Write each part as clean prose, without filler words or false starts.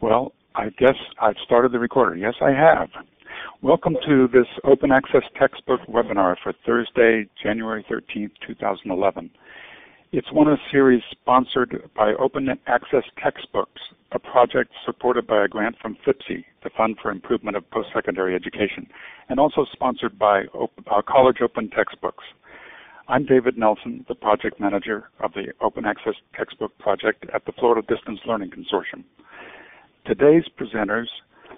Well, I guess I've started the recorder. Yes, I have. Welcome to this Open Access Textbook webinar for Thursday, January 13th, 2011. It's one of a series sponsored by Open Access Textbooks, a project supported by a grant from FIPSE, the Fund for Improvement of Post-Secondary Education, and also sponsored by College Open Textbooks. I'm David Nelson, the project manager of the Open Access Textbook Project at the Florida Distance Learning Consortium. Today's presenters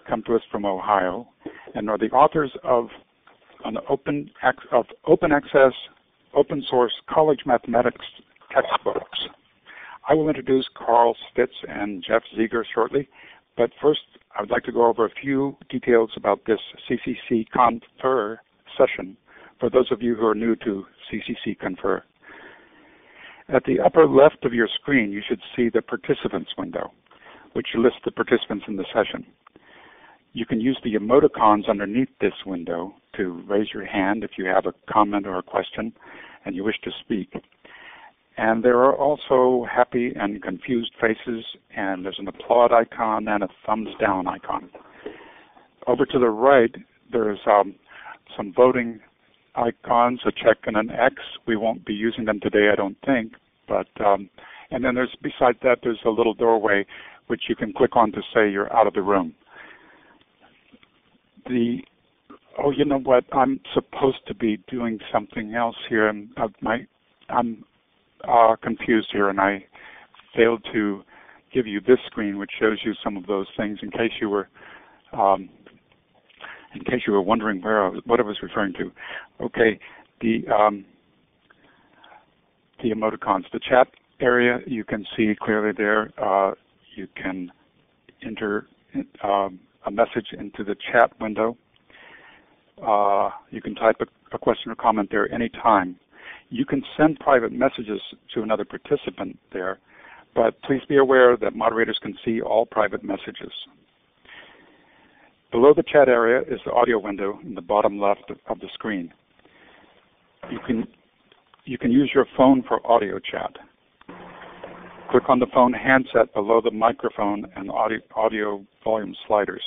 come to us from Ohio and are the authors of open access, open source college mathematics textbooks. I will introduce Carl Stitz and Jeff Zeager shortly, but first I would like to go over a few details about this CCC Confer session for those of you who are new to CCC Confer. At the upper left of your screen, you should see the participants window, which lists the participants in the session. You can use the emoticons underneath this window to raise your hand if you have a comment or a question and you wish to speak. And there are also happy and confused faces, and there's an applaud icon and a thumbs down icon. Over to the right, there's some voting icons, a check and an X. We won't be using them today, I don't think. But and then besides that, there's a little doorway which you can click on to say you're out of the room. Oh, you know what? I'm supposed to be doing something else here, and I'm confused here, and I failed to give you this screen, which shows you some of those things in case you were wondering what I was referring to. Okay, the emoticons, the chat area, you can see clearly there. You can enter a message into the chat window. You can type a question or comment there anytime. You can send private messages to another participant there, but please be aware that moderators can see all private messages. Below the chat area is the audio window in the bottom left of the screen. You can use your phone for audio chat. Click on the phone handset below the microphone and audio volume sliders.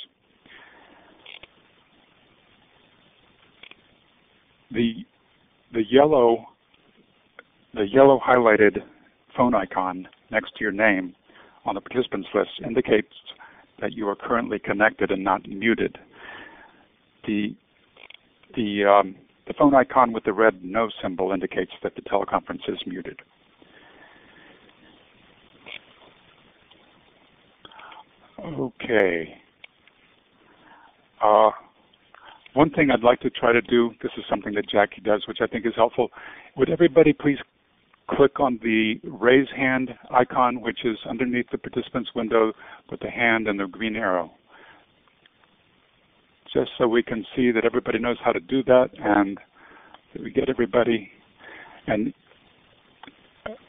The yellow highlighted phone icon next to your name on the participants list indicates that you are currently connected and not muted. The phone icon with the red no symbol indicates that the teleconference is muted. Okay. One thing I'd like to try to do, this is something that Jackie does, which I think is helpful. Would everybody please click on the raise hand icon, which is underneath the participants window with the hand and the green arrow, just so we can see that everybody knows how to do that and that we get everybody. And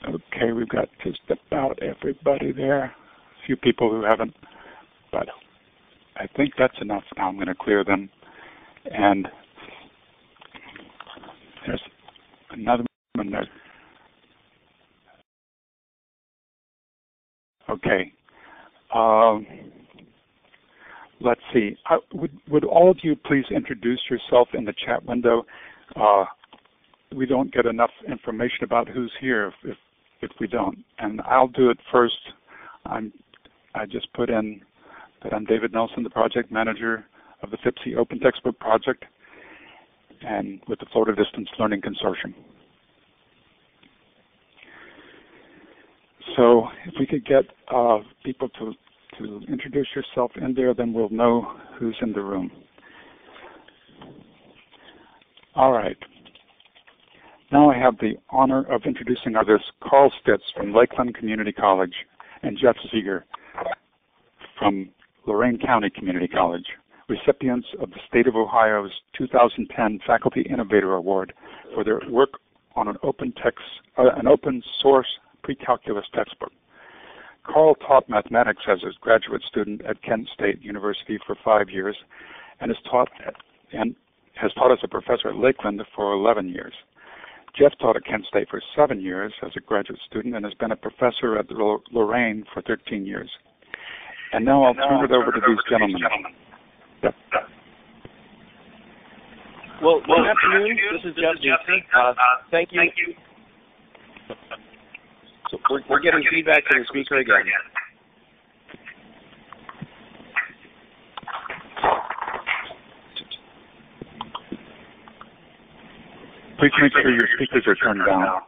okay, we've got just about everybody there. A few people who haven't, but I think that's enough. Now I'm going to clear them. And there's another one there. Okay. Let's see. Would all of you please introduce yourself in the chat window? We don't get enough information about who's here if we don't. And I'll do it first. I just put in that I'm David Nelson, the project manager of the FIPSE Open Textbook Project and with the Florida Distance Learning Consortium. So if we could get people to introduce yourself in there, then we'll know who's in the room. All right. Now I have the honor of introducing others, Carl Stitz from Lakeland Community College and Jeff Zeager from Lorain County Community College, recipients of the State of Ohio's 2010 Faculty Innovator Award for their work on an open source Precalculus textbook. Carl taught mathematics as a graduate student at Kent State University for 5 years and has taught as a professor at Lakeland for 11 years. Jeff taught at Kent State for 7 years as a graduate student and has been a professor at Lorain for 13 years. And now I'll turn it over to these gentlemen. Yep. Well, good afternoon. This is Jeff Zeager. Thank you. So we're getting feedback from the speaker again. Please make sure your speakers are turned down.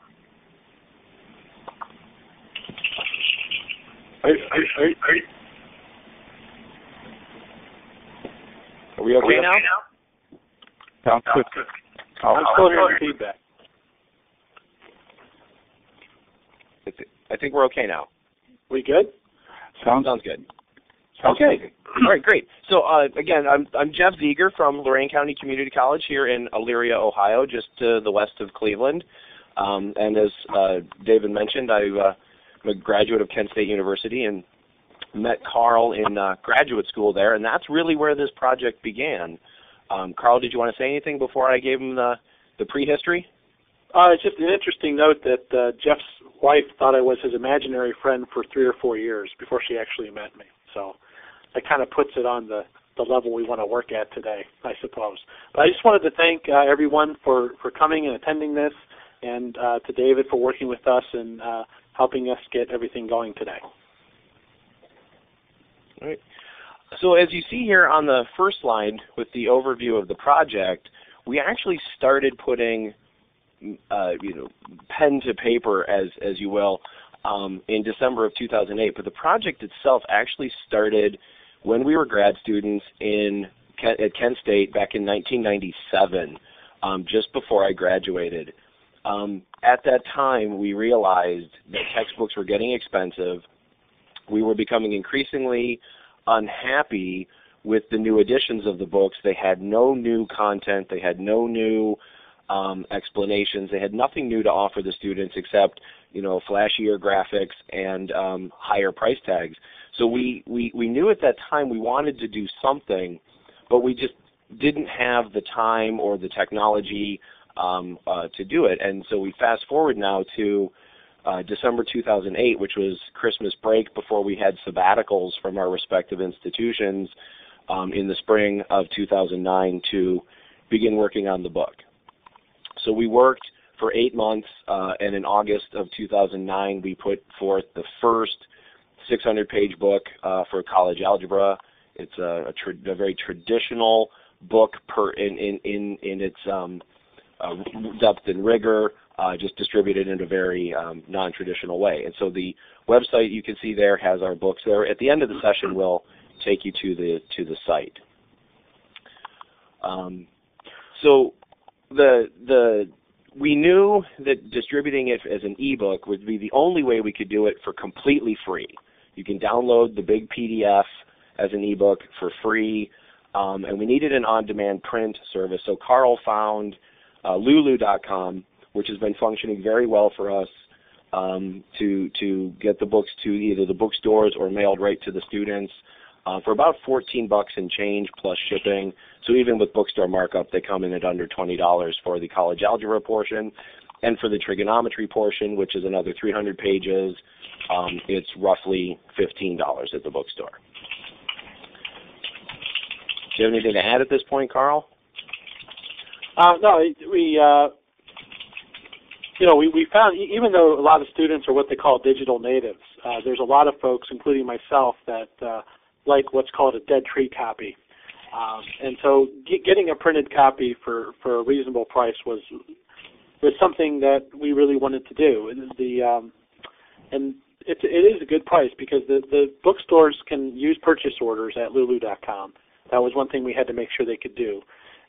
Are we okay now? Sounds good. I'm still hearing feedback. I think we're okay now. We good? Sounds good. Okay. Good. All right, great. So again, I'm Jeff Zeager from Lorain County Community College here in Elyria, Ohio, just to the west of Cleveland. And as David mentioned, I'm a graduate of Kent State University and met Carl in graduate school there, and that's really where this project began. Carl, did you want to say anything before I gave him the prehistory? It's just an interesting note that Jeff's wife thought I was his imaginary friend for 3 or 4 years before she actually met me. So that kind of puts it on the level we want to work at today, I suppose. But I just wanted to thank everyone for coming and attending this, and to David for working with us and helping us get everything going today. All right. So as you see here on the first slide with the overview of the project, we actually started putting pen to paper, as you will, in December of 2008. But the project itself actually started when we were grad students at Kent State back in 1997, just before I graduated. At that time, we realized that textbooks were getting expensive. We were becoming increasingly unhappy with the new editions of the books. They had no new content. They had no new explanations. They had nothing new to offer the students except, flashier graphics and higher price tags. So we knew at that time we wanted to do something, but we just didn't have the time or the technology to do it. And so we fast forward now to December 2008, which was Christmas break before we had sabbaticals from our respective institutions in the spring of 2009 to begin working on the book. So we worked for 8 months, and in August of 2009, we put forth the first 600-page book for college algebra. It's a very traditional book in its depth and rigor, just distributed in a very non-traditional way. And so the website you can see there has our books there. At the end of the session, we'll take you to the site. So we knew that distributing it as an ebook would be the only way we could do it for completely free. You can download the big PDF as an ebook for free, and we needed an on-demand print service. So Carl found Lulu.com, which has been functioning very well for us to get the books to either the bookstores or mailed right to the students for about $14 and change plus shipping. So even with bookstore markup, they come in at under $20 for the college algebra portion. And for the trigonometry portion, which is another 300 pages, it's roughly $15 at the bookstore. Do you have anything to add at this point, Carl? No, we found, even though a lot of students are what they call digital natives, there's a lot of folks, including myself, that like what's called a dead tree copy. And so getting a printed copy for a reasonable price was something that we really wanted to do. And it is a good price because the bookstores can use purchase orders at Lulu.com. That was one thing we had to make sure they could do.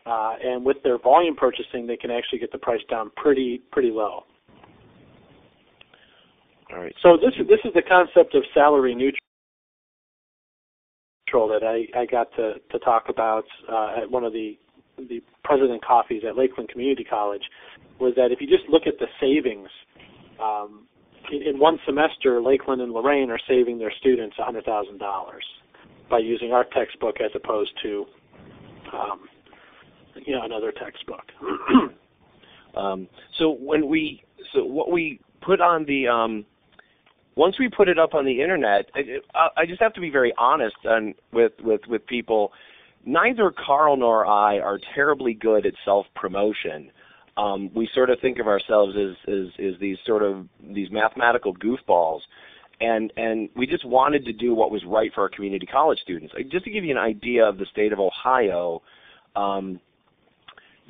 And with their volume purchasing, they can actually get the price down pretty low. All right. So this is the concept of salary neutral that I got to talk about at one of the President Coffees at Lakeland Community College, was that if you just look at the savings, in one semester, Lakeland and Lorain are saving their students $100,000 by using our textbook as opposed to another textbook. So what we put on the once we put it up on the internet, I just have to be very honest with people. Neither Carl nor I are terribly good at self-promotion. We sort of think of ourselves as these mathematical goofballs, and we just wanted to do what was right for our community college students. Just to give you an idea of the state of Ohio,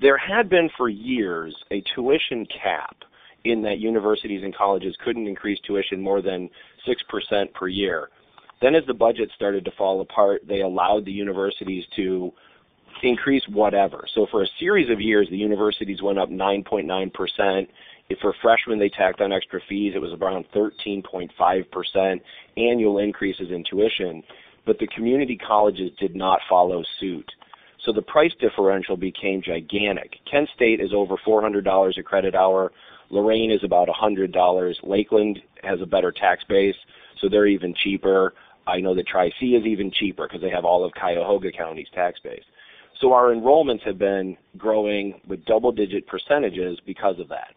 there had been for years a tuition cap in that universities and colleges couldn't increase tuition more than 6% per year. Then as the budget started to fall apart, they allowed the universities to increase whatever. So for a series of years, the universities went up 9.9%. If for freshmen they tacked on extra fees, it was around 13.5% annual increases in tuition. But the community colleges did not follow suit. So the price differential became gigantic. Kent State is over $400 a credit hour. Lorain is about $100. Lakeland has a better tax base, so they're even cheaper. I know that Tri-C is even cheaper because they have all of Cuyahoga County's tax base. So our enrollments have been growing with double-digit percentages because of that.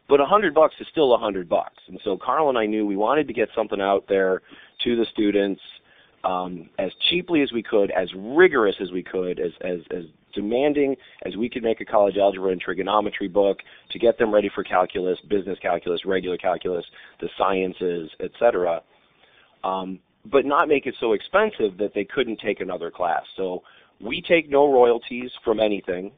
But $100 is still $100, and so Carl and I knew we wanted to get something out there to the students as cheaply as we could, as rigorous as we could, as demanding as we could make a college algebra and trigonometry book to get them ready for calculus, business calculus, regular calculus, the sciences, etc. But not make it so expensive that they couldn't take another class. So we take no royalties from anything.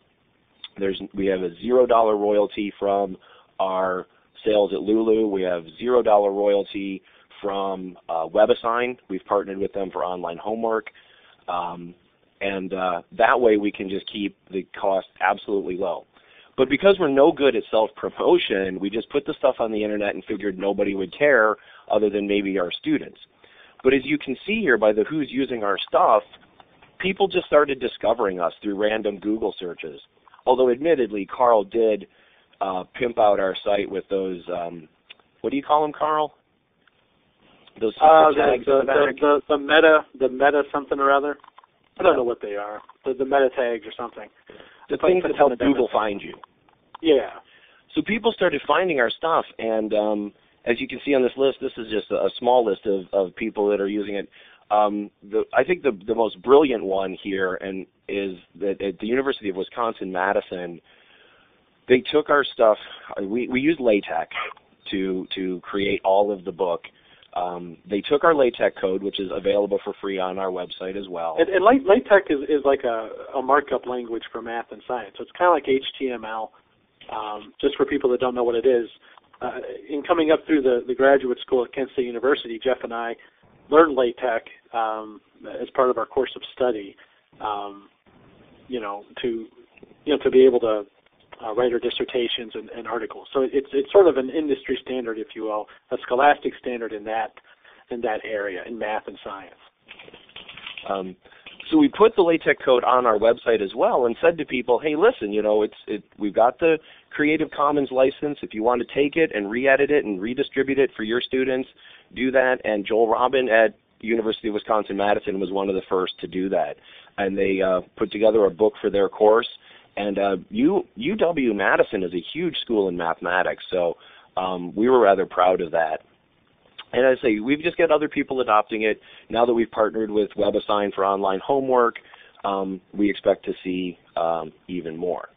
We have a $0 royalty from our sales at Lulu. We have $0 royalty from WebAssign. We've partnered with them for online homework. And that way we can just keep the cost absolutely low. But because we're no good at self-promotion, we just put the stuff on the internet and figured nobody would care other than maybe our students. But as you can see here by the who's using our stuff, people just started discovering us through random Google searches. Although admittedly, Carl did pimp out our site with those, what do you call them, Carl? Those tags the meta something or other. I don't know what they are. The meta tags or something. The things that help Google find you. Yeah. So people started finding our stuff, and as you can see on this list, this is just a small list of people that are using it. I think the most brilliant one here is that at the University of Wisconsin-Madison, they took our stuff. We used LaTeX to create all of the book. They took our LaTeX code, which is available for free on our website as well. And LaTeX is like a markup language for math and science. So it's kind of like HTML, just for people that don't know what it is. In coming up through the graduate school at Kent State University, Jeff and I learned LaTeX as part of our course of study, to be able to write our dissertations and articles. So it's sort of an industry standard, if you will, a scholastic standard in that area, in math and science. So we put the LaTeX code on our website as well and said to people, hey, listen, we've got the Creative Commons license. If you want to take it and re-edit it and redistribute it for your students, do that. And Joel Robin at University of Wisconsin-Madison was one of the first to do that. And they put together a book for their course. And UW-Madison is a huge school in mathematics, so we were rather proud of that. And as I say, we've just got other people adopting it. Now that we've partnered with WebAssign for online homework, we expect to see even more.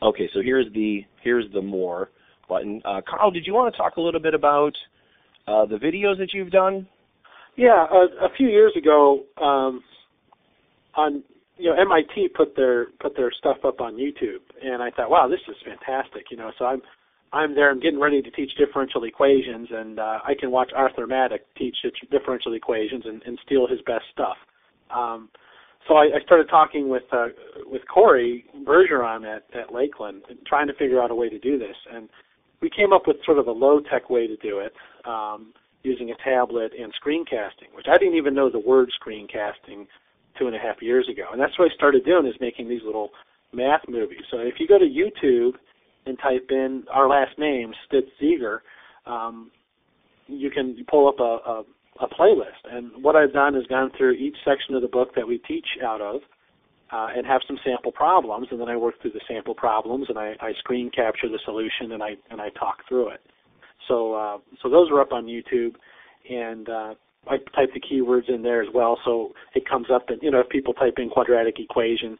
Okay, so here's the more button. Carl, did you want to talk a little bit about the videos that you've done? Yeah, a few years ago, MIT put their stuff up on YouTube, and I thought, wow, this is fantastic. So I'm there. I'm getting ready to teach differential equations, and I can watch Arthur Maddock teach differential equations and steal his best stuff. So I started talking with Corey Bergeron at Lakeland, and trying to figure out a way to do this. And we came up with sort of a low-tech way to do it, using a tablet and screencasting, which I didn't even know the word screencasting 2.5 years ago. And that's what I started doing, is making these little math movies. So if you go to YouTube and type in our last name, Stitz-Zeager, you can pull up a playlist. And what I've done is gone through each section of the book that we teach out of and have some sample problems, and then I work through the sample problems, and I screen capture the solution, and I talk through it. So those are up on YouTube, and I type the keywords in there as well, so it comes up. And if people type in quadratic equation,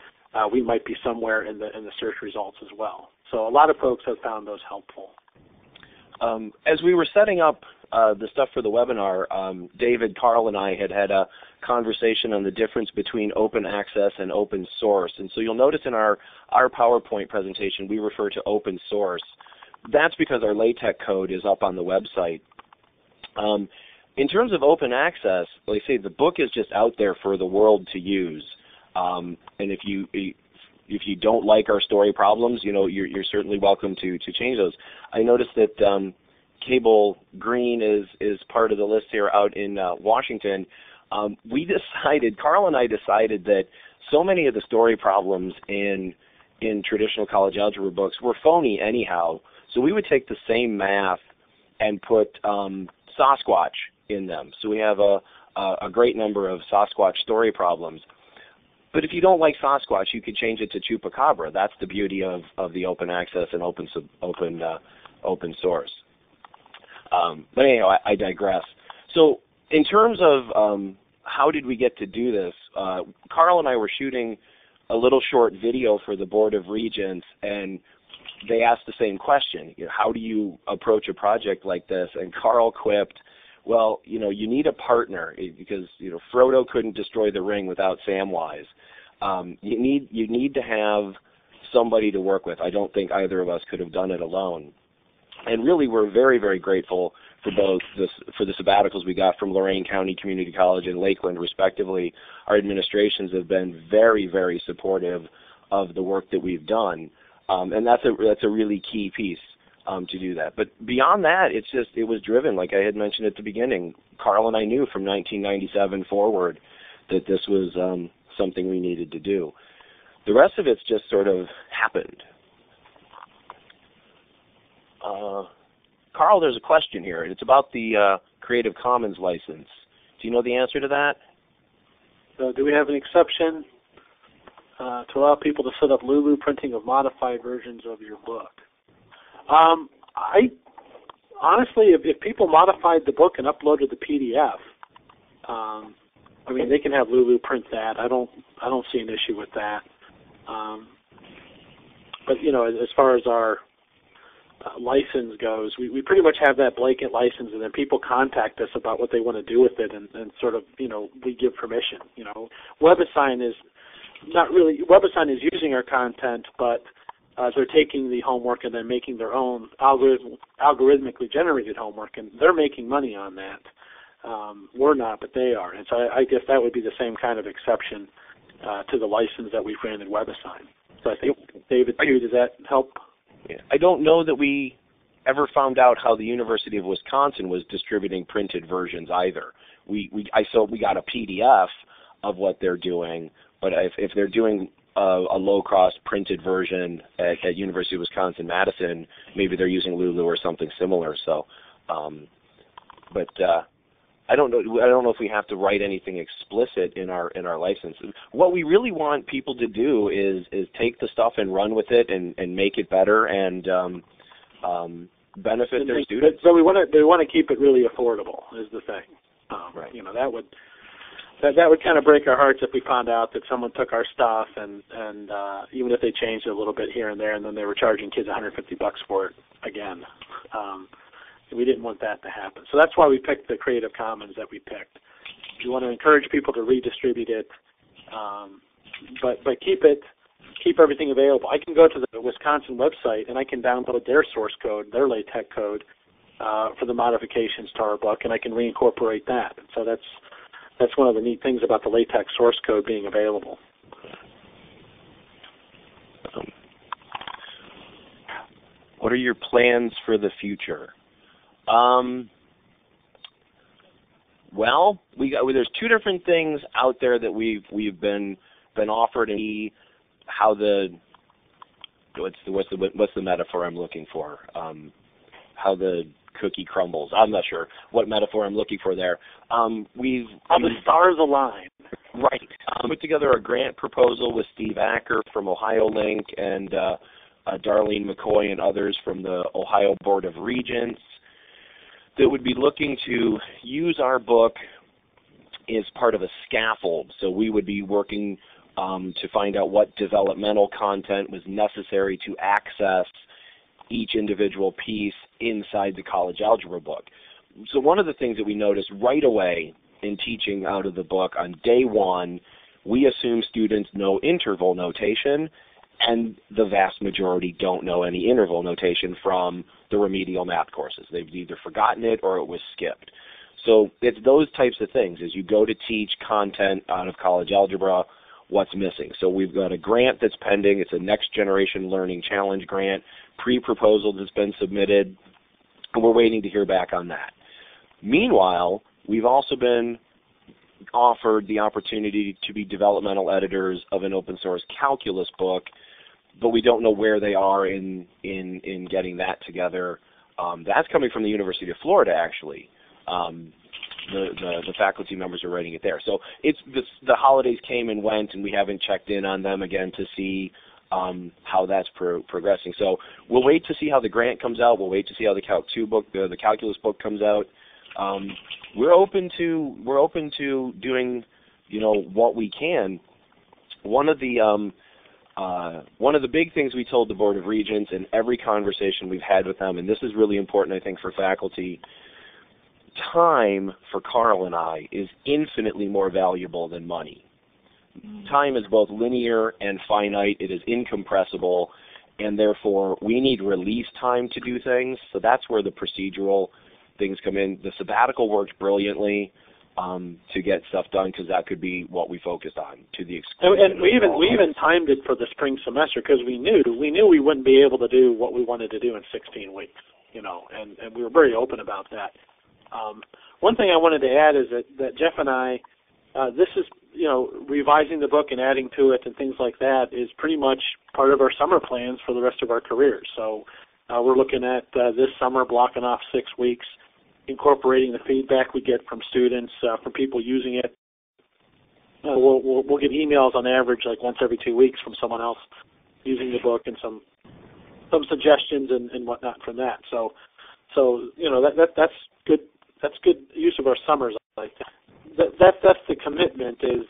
we might be somewhere in the search results as well. So a lot of folks have found those helpful. As we were setting up the stuff for the webinar, David, Carl, and I had a conversation on the difference between open access and open source. And so you'll notice in our PowerPoint presentation, we refer to open source. That's because our LaTeX code is up on the website. In terms of open access, like I say, the book is just out there for the world to use. And if you don't like our story problems, you're certainly welcome to change those. I noticed that Cable Green is part of the list here out in Washington. Carl and I decided that so many of the story problems in traditional college algebra books were phony anyhow. So we would take the same math and put Sasquatch in them. So we have a great number of Sasquatch story problems. But if you don't like Sasquatch, you could change it to Chupacabra. That's the beauty of the open access and open source. But anyhow, I digress. So in terms of how did we get to do this, Carl and I were shooting a little short video for the Board of Regents, and they asked the same question. How do you approach a project like this? And Carl quipped, well, you need a partner because, Frodo couldn't destroy the ring without Samwise. You need to have somebody to work with. I don't think either of us could have done it alone. And really, we're very, very grateful for the sabbaticals we got from Lorain County Community College and Lakeland, respectively. Our administrations have been very, very supportive of the work that we've done, and that's a really key piece. To do that. But beyond that, it was driven, like I had mentioned at the beginning. Carl and I knew from 1997 forward that this was something we needed to do. The rest of it's just sort of happened. Carl, there's a question here. It's about the Creative Commons license. Do you know the answer to that? So do we have an exception to allow people to set up Lulu printing of modified versions of your book? I honestly, if people modified the book and uploaded the PDF, they can have Lulu print that. I don't see an issue with that. But as far as our license goes, we pretty much have that blanket license, and then people contact us about what they want to do with it, and sort of we give permission. WebAssign is not really. WebAssign is using our content, but they're taking the homework and then making their own algorithmically generated homework, and they're making money on that. We're not, but they are. And so I guess that would be the same kind of exception to the license that we've granted WebAssign. So I think, David, too, does that help? Yeah. I don't know that we ever found out how the University of Wisconsin was distributing printed versions either. We got a PDF of what they're doing, but if they're doing a low-cost printed version at University of Wisconsin-Madison, maybe they're using Lulu or something similar. So, but I don't know if we have to write anything explicit in our license. What we really want people to do is take the stuff and run with it and make it better and benefit their students. So we want to keep it really affordable is the thing. Right. That would kind of break our hearts if we found out that someone took our stuff and even if they changed it a little bit here and there, and then they were charging kids $150 for it again. We didn't want that to happen. So that's why we picked the Creative Commons that we picked. We want to encourage people to redistribute it, but keep everything available. I can go to the Wisconsin website and I can download their source code, their LaTeX code for the modifications to our book, and I can reincorporate that. So that's one of the neat things about the LaTeX source code being available. What are your plans for the future? Well, there's two different things out there that we've been offered, and how what's the metaphor I'm looking for? How the cookie crumbles. I'm not sure what metaphor I'm looking for there. How the stars align. Right. Put together a grant proposal with Steve Acker from Ohio Link and Darlene McCoy and others from the Ohio Board of Regents. that would be looking to use our book as part of a scaffold. So we would be working to find out what developmental content was necessary to access each individual piece inside the college algebra book. So one of the things that we noticed right away in teaching out of the book on day one, we assume students know interval notation, and the vast majority don't know any interval notation from the remedial math courses. They've either forgotten it or it was skipped. So it's those types of things. As you go to teach content out of college algebra, what's missing? So we've got a grant that's pending. It's a Next Generation Learning Challenge grant, pre-proposal that's been submitted, and we're waiting to hear back on that. Meanwhile, we've also been offered the opportunity to be developmental editors of an open source calculus book, but we don't know where they are in getting that together. That's coming from the University of Florida, actually. The faculty members are writing it there. So it's the holidays came and went, and we haven't checked in on them again to see how that's progressing. So we'll wait to see how the grant comes out. We'll wait to see how the Calc 2 book, the calculus book, comes out. We're open to doing, what we can. One of the big things we told the Board of Regents in every conversation we've had with them, and this is really important, I think, for faculty. Time for Carl and I is infinitely more valuable than money. Time is both linear and finite. It is incompressible, and therefore we need release time to do things. So that's where the procedural things come in. The sabbatical worked brilliantly to get stuff done, because that could be what we focused on to the exclusion. And we even timed it for the spring semester, because we knew we wouldn't be able to do what we wanted to do in 16 weeks. And we were very open about that. One thing I wanted to add is that Jeff and I, this is, revising the book and adding to it and things like that is pretty much part of our summer plans for the rest of our careers. So we're looking at this summer blocking off 6 weeks, incorporating the feedback we get from students, from people using it. We'll get emails on average like once every 2 weeks from someone else using the book, and some suggestions and whatnot from that. So that's good. That's good use of our summers. Like that's the commitment. Is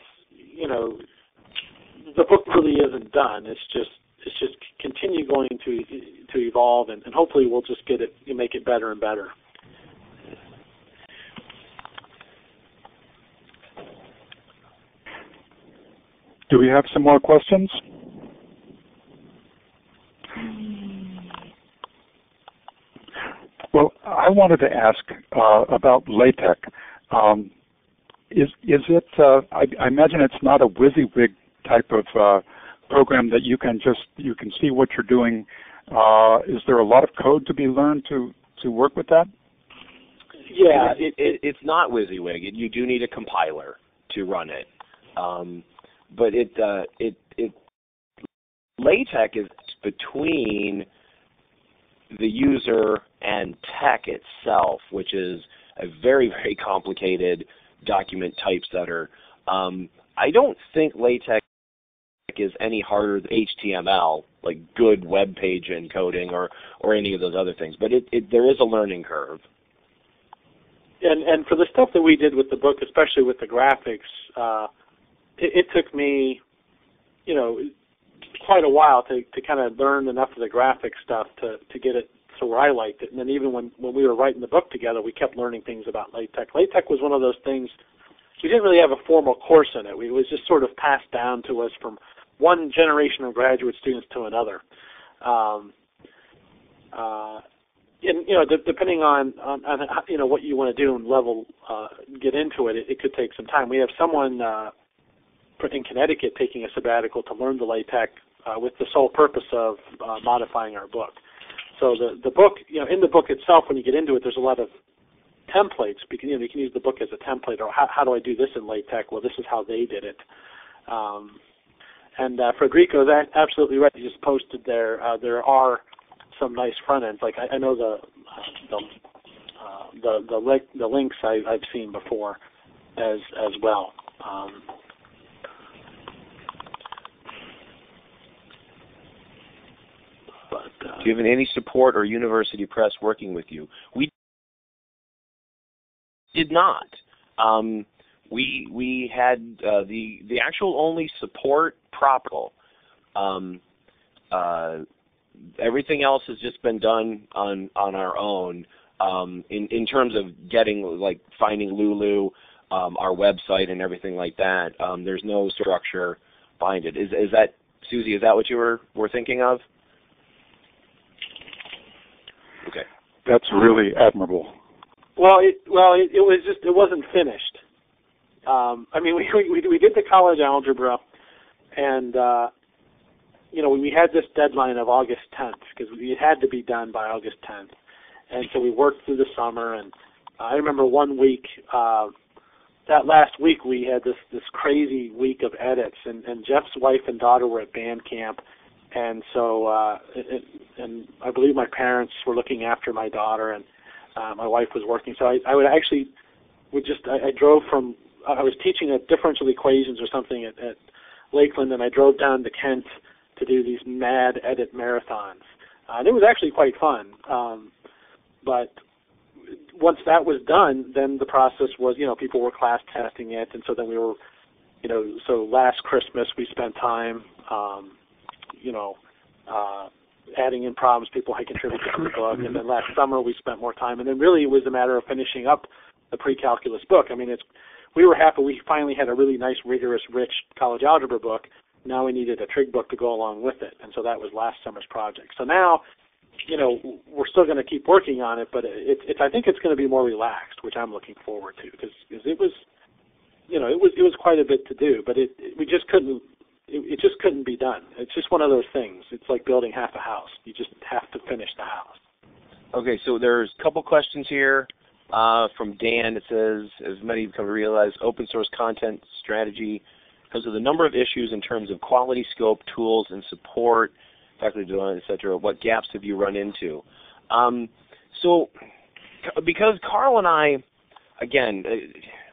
the book really isn't done. It's just continue going to evolve, and hopefully we'll just make it better and better. Do we have some more questions? Well, I wanted to ask about LaTeX. Is it? I imagine it's not a WYSIWYG type of program that you can see what you're doing. Is there a lot of code to be learned to work with that? Yeah, it's not WYSIWYG. You do need a compiler to run it, but LaTeX is between the user and tech itself, which is a very, very complicated document typesetter. I don't think LaTeX is any harder than HTML, like good web page encoding or any of those other things, but there is a learning curve. And for the stuff that we did with the book, especially with the graphics, it took me, quite a while to kind of learn enough of the graphic stuff to get it to where I liked it. And then even when we were writing the book together, we kept learning things about LaTeX. LaTeX was one of those things, we didn't really have a formal course in it. It was just sort of passed down to us from one generation of graduate students to another. And depending on what you want to do and level, get into it, it could take some time. We have someone in Connecticut taking a sabbatical to learn the LaTeX with the sole purpose of modifying our book. So the book, in the book itself, when you get into it, there's a lot of templates. You can use the book as a template, or how do I do this in LaTeX? Well, this is how they did it. And Federico is absolutely right. He just posted there. There are some nice front ends. Like I know the links I've seen before as well. Do you have any support or university press working with you? We did not. We had the actual only support proper. Everything else has just been done on our own. In terms of getting, like, finding Lulu, our website and everything like that. There's no structure behind it. Is that, Susie, is that what you were thinking of? Okay. That's really admirable. Well, it wasn't finished. I mean, we did the college algebra, and we had this deadline of August 10th because it had to be done by August 10th, and so we worked through the summer. And I remember one week, that last week, we had this crazy week of edits, and Jeff's wife and daughter were at band camp, and so and I believe my parents were looking after my daughter, and my wife was working. So I drove from. I was teaching differential equations or something at Lakeland, and I drove down to Kent to do these mad edit marathons. And it was actually quite fun. But once that was done, then the process was, people were class testing it, and so then we were, so last Christmas we spent time, adding in problems people had contributed to the book, and then last summer we spent more time, and then really it was a matter of finishing up the Precalculus book. I mean, we were happy. We finally had a really nice, rigorous, rich college algebra book. Now we needed a trig book to go along with it, and so that was last summer's project. So now, we're still going to keep working on it, but I think it's going to be more relaxed, which I'm looking forward to, because it was, it was quite a bit to do, but it just couldn't be done. It's just one of those things. It's like building half a house. You just have to finish the house. Okay, so there's a couple questions here. From Dan, it says, as many have come to realize, open source content strategy, because of the number of issues in terms of quality, scope, tools, and support, faculty development, et cetera, what gaps have you run into? So because Carl and I, again,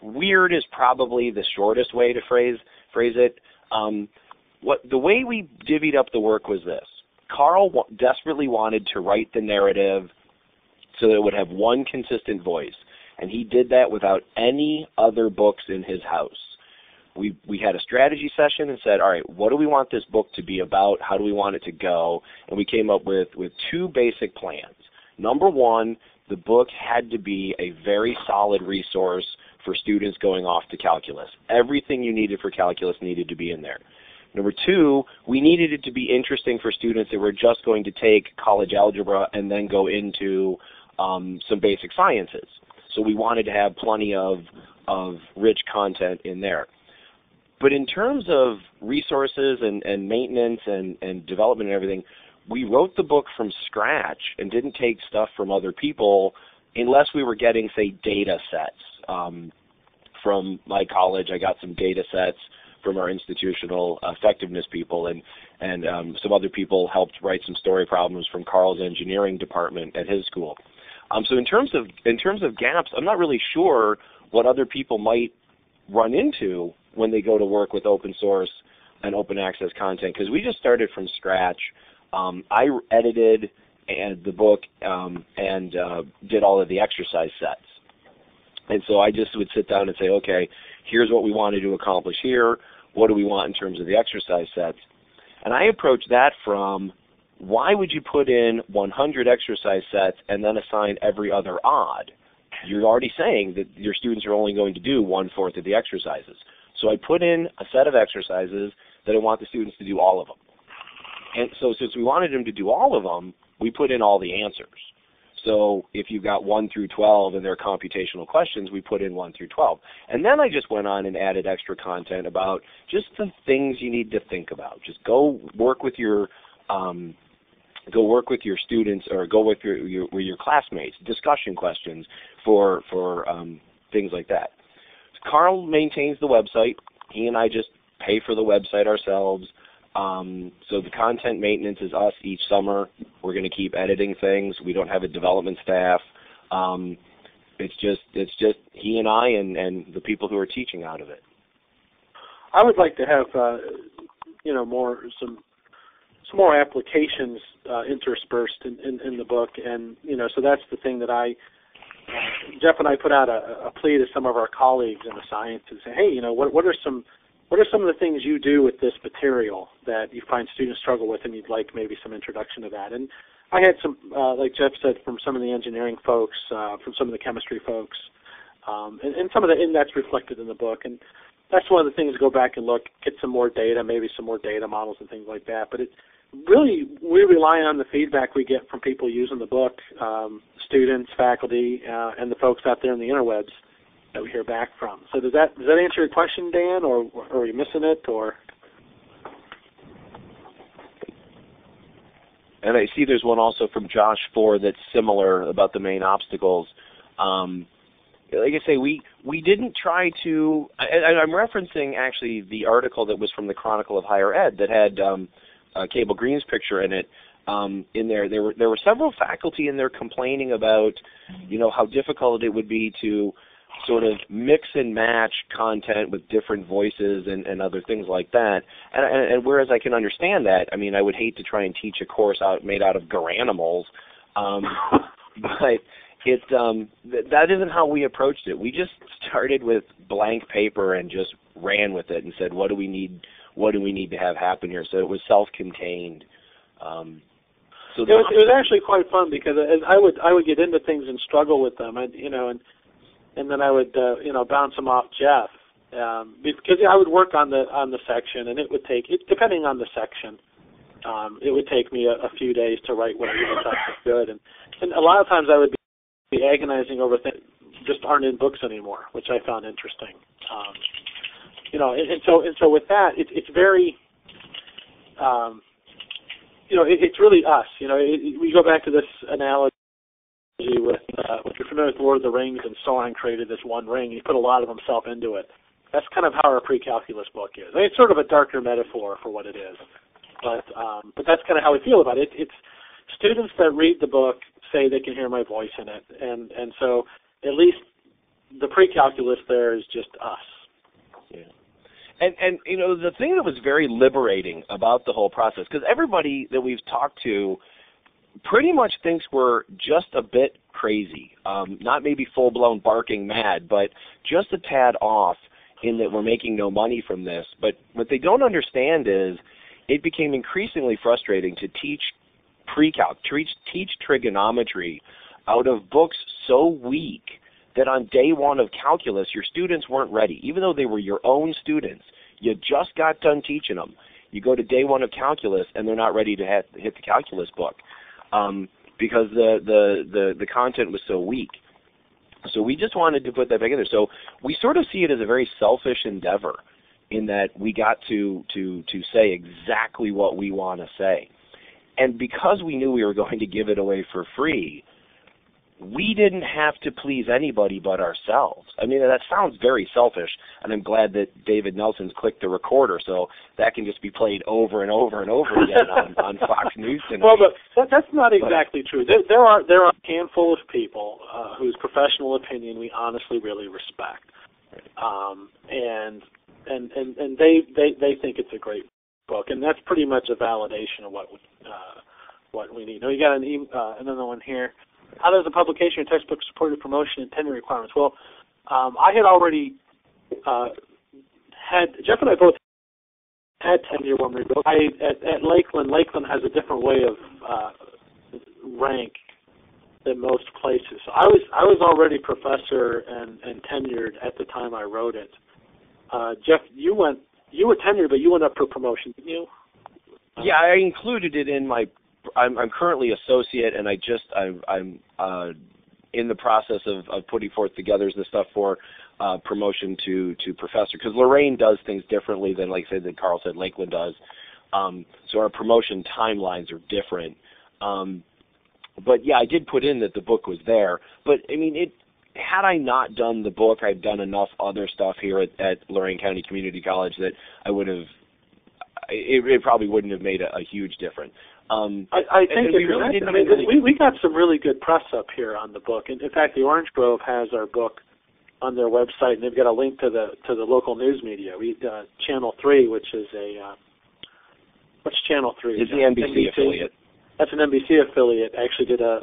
weird is probably the shortest way to phrase it. The way we divvied up the work was this. Carl desperately wanted to write the narrative so that it would have one consistent voice, and he did that without any other books in his house. We had a strategy session and said, all right, what do we want this book to be about? How do we want it to go? And we came up with two basic plans. Number one, the book had to be a very solid resource for students going off to calculus. Everything you needed for calculus needed to be in there. Number two, we needed it to be interesting for students that were just going to take college algebra and then go into some basic sciences. So we wanted to have plenty of rich content in there. But in terms of resources and maintenance and development and everything, we wrote the book from scratch and didn't take stuff from other people unless we were getting, say, data sets. From my college, I got some data sets from our institutional effectiveness people, and some other people helped write some story problems from Carl's engineering department at his school. So in terms of gaps, I'm not really sure what other people might run into when they go to work with open source and open access content, because we just started from scratch. I edited the book and did all of the exercise sets. And so I just would sit down and say, okay, here's what we wanted to accomplish here. What do we want in terms of the exercise sets? And I approached that from, why would you put in 100 exercise sets and then assign every other odd? You're already saying that your students are only going to do 1/4 of the exercises. So I put in a set of exercises that I want the students to do all of them. And so since we wanted them to do all of them, we put in all the answers. So if you've got 1 through 12 and they're computational questions, we put in 1 through 12. And then I just went on and added extra content about just the things you need to think about. Just go work with your students, or go with your classmates, discussion questions for things like that. Carl maintains the website. He and I just pay for the website ourselves. So the content maintenance is us each summer. We're going to keep editing things. We don't have a development staff. It's just he and I and the people who are teaching out of it. I would like to have some more applications interspersed in the book, and so that's the thing that I Jeff and I put out a plea to some of our colleagues in the sciences, say, hey, what are some of the things you do with this material that you find students struggle with, and you'd like maybe some introduction to that? And I had some, like Jeff said, from some of the engineering folks, from some of the chemistry folks, and some of the, and that's reflected in the book. And that's one of the things to go back and look, get some more data, maybe some more data models and things like that. But it really, we rely on the feedback we get from people using the book, students, faculty, and the folks out there in the interwebs that we hear back from. So does that answer your question, Dan, or are you missing it, or? And I see there's one also from Josh Ford that's similar about the main obstacles. Like I say, we didn't try to. I'm referencing actually the article that was from the Chronicle of Higher Ed that had Cable Green's picture in it. In there were several faculty in there complaining about, how difficult it would be to sort of mix and match content with different voices and other things like that. And whereas I can understand that, I mean, I would hate to try and teach a course made out of garanimals, but that isn't how we approached it. We just started with blank paper and just ran with it and said, what do we need to have happen here? So it was self-contained. So it was actually quite fun because I would get into things and struggle with them, and then I would bounce them off Jeff because I would work on the section, and it would take, depending on the section, it would take me a few days to write what I really thought was good, and a lot of times I would be agonizing over things that just aren't in books anymore, which I found interesting. And so with that, it's very. It's really us. We go back to this analogy with, if you're familiar with Lord of the Rings, and Sauron created this one ring. He put a lot of himself into it. That's kind of how our Precalculus book is. I mean, it's sort of a darker metaphor for what it is, but that's kind of how we feel about it. It's students that read the book say they can hear my voice in it, and so at least the Precalculus there is just us. Yeah. And the thing that was very liberating about the whole process, because everybody that we've talked to pretty much thinks we're just a bit crazy, not maybe full-blown barking mad, but just a tad off in that we're making no money from this. But what they don't understand is it became increasingly frustrating to teach pre-calc, teach trigonometry out of books so weak that on day one of calculus, your students weren't ready. Even though they were your own students, you just got done teaching them. You go to day one of calculus, and they're not ready to hit the calculus book because the content was so weak. So we just wanted to put that back in there. So we sort of see it as a very selfish endeavor in that we got to say exactly what we want to say. And because we knew we were going to give it away for free, we didn't have to please anybody but ourselves. I mean, that sounds very selfish, and I'm glad that David Nelson's clicked the recorder so that can just be played over and over and over again on Fox News tonight. Well, but that's not exactly true. There are a handful of people whose professional opinion we honestly really respect, and they think it's a great book, and that's pretty much a validation of what we need. Now, you got another one here. How does the publication of textbook supported promotion and tenure requirements? Well, I had already Jeff and I both had tenure when we wrote. At Lakeland has a different way of rank than most places. So I was already professor and tenured at the time I wrote it. Jeff, you were tenured, but you went up for promotion, didn't you? Yeah, I included it in my. I'm currently associate, and I'm in the process of putting forth together the stuff for promotion to professor, because Lorain does things differently than, like that Carl said, Lakeland does. So our promotion timelines are different. But yeah, I did put in that the book was there. But I mean, had I not done the book, I'd done enough other stuff here at Lorain County Community College that I would have. It probably wouldn't have made a huge difference. I think we got some really good press up here on the book. And in fact, the Orange Grove has our book on their website, and they've got a link to the local news media. We Channel 3, which is what's Channel 3? It's the NBC affiliate. That's an NBC affiliate. Actually, did a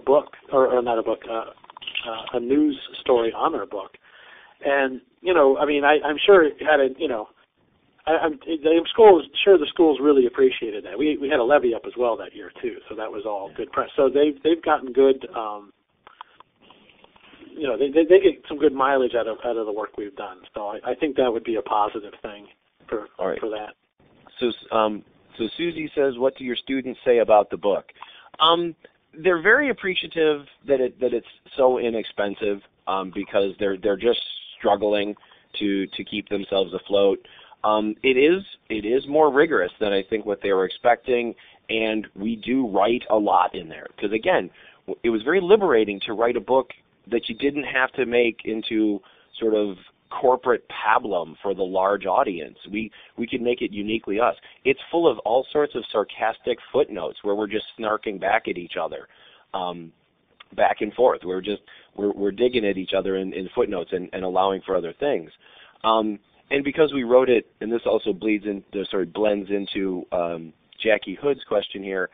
book, or not a book, a news story on our book. And, I'm sure it had the schools really appreciated that. We had a levy up as well that year too, so that was all good press. So they've gotten good, they get some good mileage out of the work we've done. So I think that would be a positive thing for that. So Susie says, what do your students say about the book? They're very appreciative that it's so inexpensive because they're just struggling to keep themselves afloat. It is more rigorous than I think what they were expecting, and we do write a lot in there. Because again, it was very liberating to write a book that you didn't have to make into sort of corporate pablum for the large audience. We could make it uniquely us. It's full of all sorts of sarcastic footnotes where we're just snarking back at each other, back and forth. We're digging at each other in footnotes and allowing for other things. And because we wrote it, and this also blends into Jackie Hood's question here,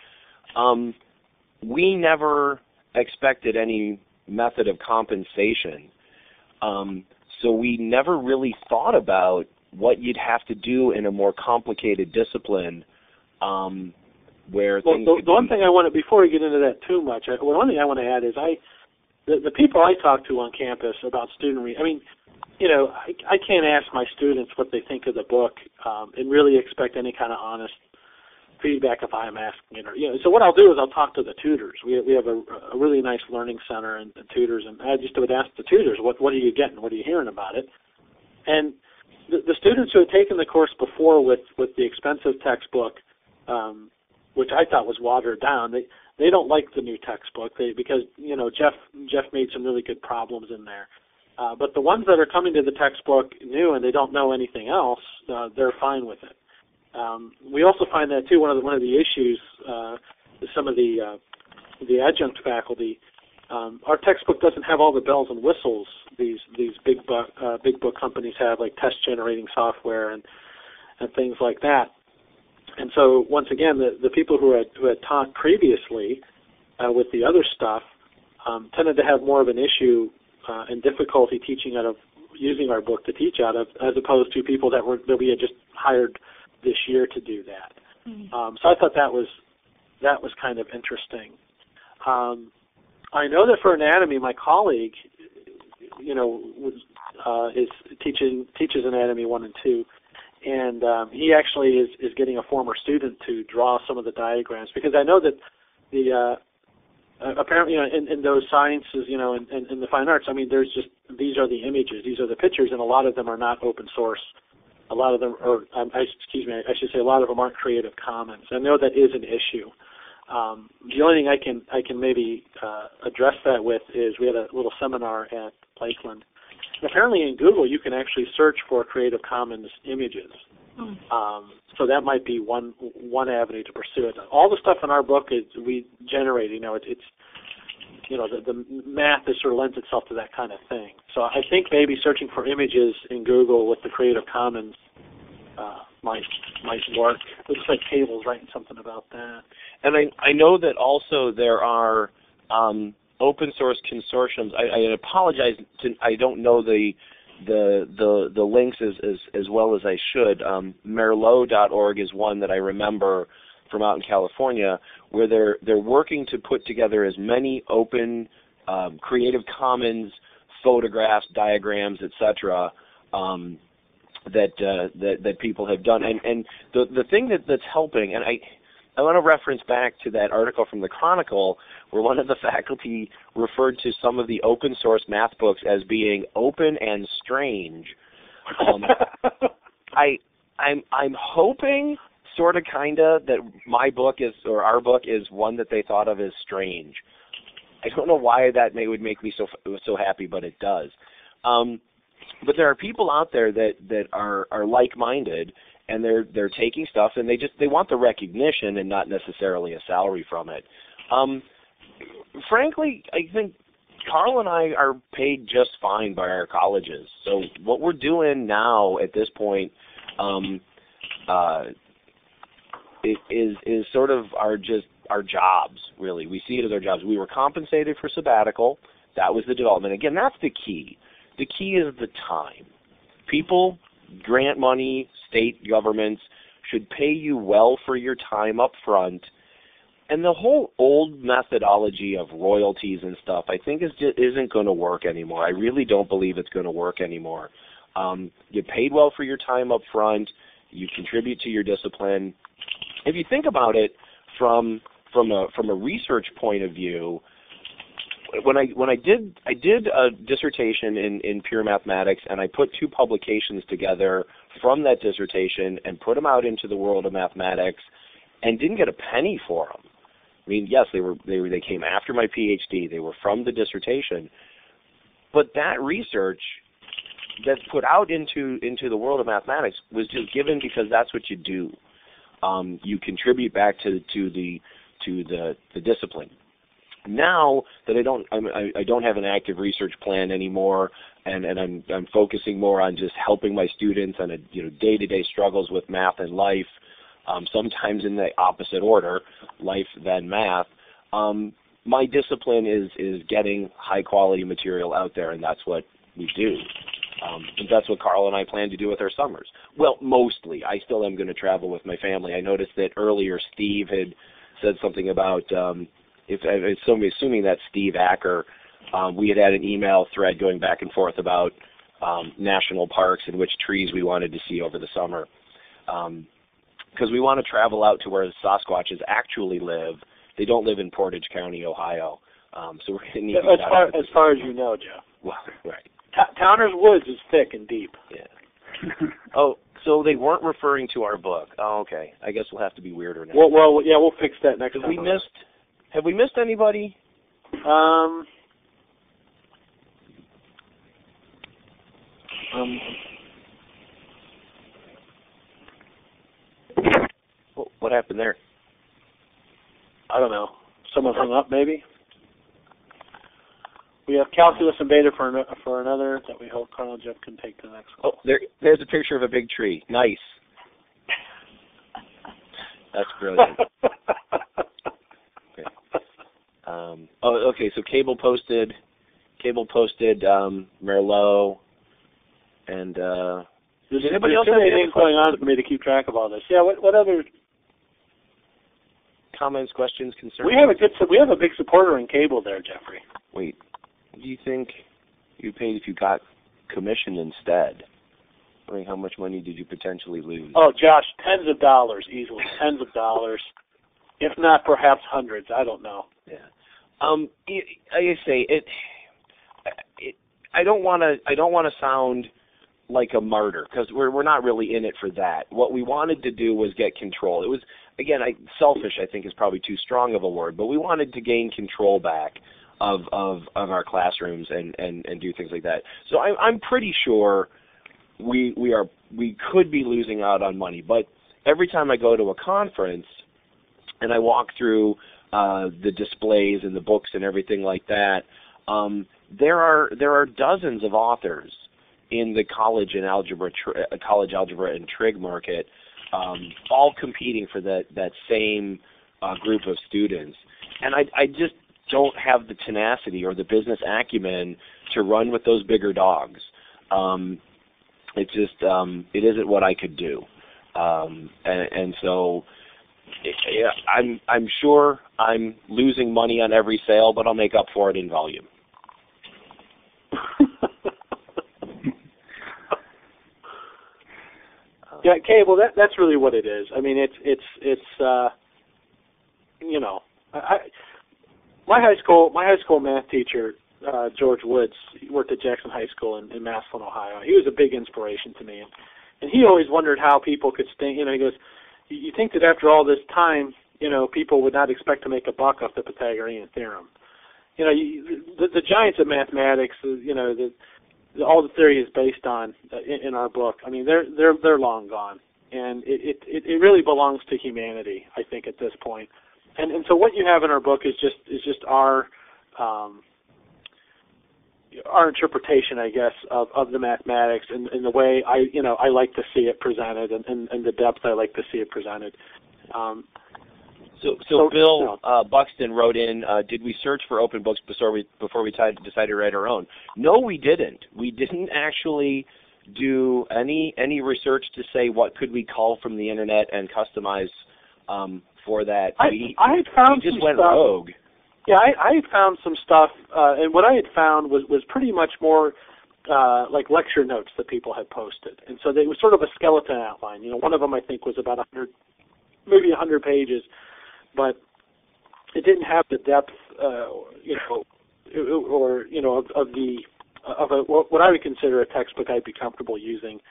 we never expected any method of compensation. So we never really thought about what you'd have to do in a more complicated discipline where things the one thing I want to, before we get into that too much, one thing I want to add is the people I talk to on campus about I can't ask my students what they think of the book and really expect any kind of honest feedback if I'm asking it. So what I'll do is I'll talk to the tutors. We have a really nice learning center and tutors, and I just would ask the tutors, what are you getting? What are you hearing about it? And the students who had taken the course before with the expensive textbook, which I thought was watered down, they don't like the new textbook because Jeff made some really good problems in there. But the ones that are coming to the textbook new and they don't know anything else, they're fine with it. We also find that too. One of the issues, some of the adjunct faculty, our textbook doesn't have all the bells and whistles these big book companies have, like test generating software and things like that. And so once again, the people who had taught previously with the other stuff tended to have more of an issue and difficulty using our book to teach out of, as opposed to people that we had just hired this year to do that. So I thought that was kind of interesting. I know that for anatomy, my colleague, teaches anatomy 1 and 2, and he actually is getting a former student to draw some of the diagrams, because I know that the apparently in those sciences, in the fine arts, there's just, these are the images, these are the pictures, and a lot of them are not open source. A lot of them, I should say, a lot of them aren't Creative Commons. I know that is an issue. The only thing I can maybe address that with is we had a little seminar at Lakeland. And apparently in Google you can actually search for Creative Commons images. So that might be one avenue to pursue it. All the stuff in our book we generate. It's the math is sort of lends itself to that kind of thing. So I think maybe searching for images in Google with the Creative Commons might work. Looks like Cable's writing something about that. And I know that also there are open source consortiums. I apologize, I don't know the links as well as I should. Merlot.org is one that I remember from out in California, where they're working to put together as many open Creative Commons photographs, diagrams, etc. That people have done. And the thing that's helping, and I want to reference back to that article from the Chronicle where one of the faculty referred to some of the open source math books as being open and strange. I'm hoping, sort of, kind of, that my book or our book is one that they thought of as strange. I don't know why that would make me so happy, but it does. But there are people out there that are like-minded, and they're taking stuff and they want the recognition and not necessarily a salary from it. Frankly, I think Carl and I are paid just fine by our colleges. So what we're doing now at this point is sort of our just our jobs, really. We see it as our jobs. We were compensated for sabbatical. That was the development. Again, that's the key. The key is the time. People, grant money, state governments should pay you well for your time up front. And the whole old methodology of royalties and stuff, I think, isn't going to work anymore. I really don't believe it's going to work anymore. You paid well for your time up front. You contribute to your discipline. If you think about it from a research point of view, when I did a dissertation in pure mathematics, and I put 2 publications together from that dissertation and put them out into the world of mathematics, and didn't get a penny for them. I mean, yes, they came after my PhD. They were from the dissertation, but that research that's put out into the world of mathematics was just given because that's what you do. You contribute back to the discipline. Now that I don't have an active research plan anymore, and I'm focusing more on just helping my students on day-to-day struggles with math and life, sometimes in the opposite order, life then math. My discipline is getting high quality material out there, and that's what we do. And that's what Carl and I plan to do with our summers. Well, mostly. I still am going to travel with my family. I noticed that earlier Steve had said something about, assuming that's Steve Acker, we had an email thread going back and forth about national parks and which trees we wanted to see over the summer. Because we want to travel out to where the Sasquatches actually live. They don't live in Portage County, Ohio. So we're going to need as far as you know, Joe. Well, right. Towner's Woods is thick and deep. Yeah. Oh, so they weren't referring to our book. Oh, okay. I guess we'll have to be weirder now. Well, yeah, we'll fix that next time. Have we missed anybody? What happened there? I don't know. Someone hung up, maybe? We have calculus and beta for another that we hope Carl and Jeff can take to the next one. Oh, there's a picture of a big tree. Nice. That's brilliant. Okay. Okay. So Cable posted Merlot, and there's anybody else have anything going on for me to keep track of all this? Yeah. What other comments, questions, concerns? We have a big supporter in Cable there, Jeffrey. Wait. What do you think you paid if you got commission instead? I mean, how much money did you potentially lose? Oh, Josh, tens of dollars, easily. Tens of dollars. If not, perhaps hundreds. I don't know. Yeah. I say I don't want to sound like a martyr, because we're not really in it for that. What we wanted to do was get control. It was, again, selfish, I think, is probably too strong of a word, but we wanted to gain control back of our classrooms and do things like that. So I'm pretty sure we could be losing out on money. But every time I go to a conference and I walk through the displays and the books and everything like that, there are dozens of authors in the college algebra and trig market, all competing for that same group of students. And I just don't have the tenacity or the business acumen to run with those bigger dogs. It just it isn't what I could do, and so I'm sure I'm losing money on every sale, but I'll make up for it in volume. Yeah, Cable. That's really what it is. I mean, it's my high school math teacher, George Woods, he worked at Jackson High School in Massillon, Ohio. He was a big inspiration to me, and he always wondered how people could stay. He goes, "You think that after all this time, people would not expect to make a buck off the Pythagorean theorem? The giants of mathematics, all the theory is based on in our book. I mean, they're long gone, and it really belongs to humanity, I think, at this point. And so what you have in our book is just our interpretation, I guess, of the mathematics and the way I like to see it presented and the depth I like to see it presented. So Bill Buxton wrote in, did we search for open books before we decided to write our own? No, we didn't. We didn't actually do any research to say what could we call from the internet and customize for that. I had found we just some went stuff. rogue. Yeah, I had found some stuff, and what I had found was pretty much more like lecture notes that people had posted, and so it was sort of a skeleton outline. One of them I think was about 100, maybe 100 pages, but it didn't have the depth, of what I would consider a textbook I'd be comfortable using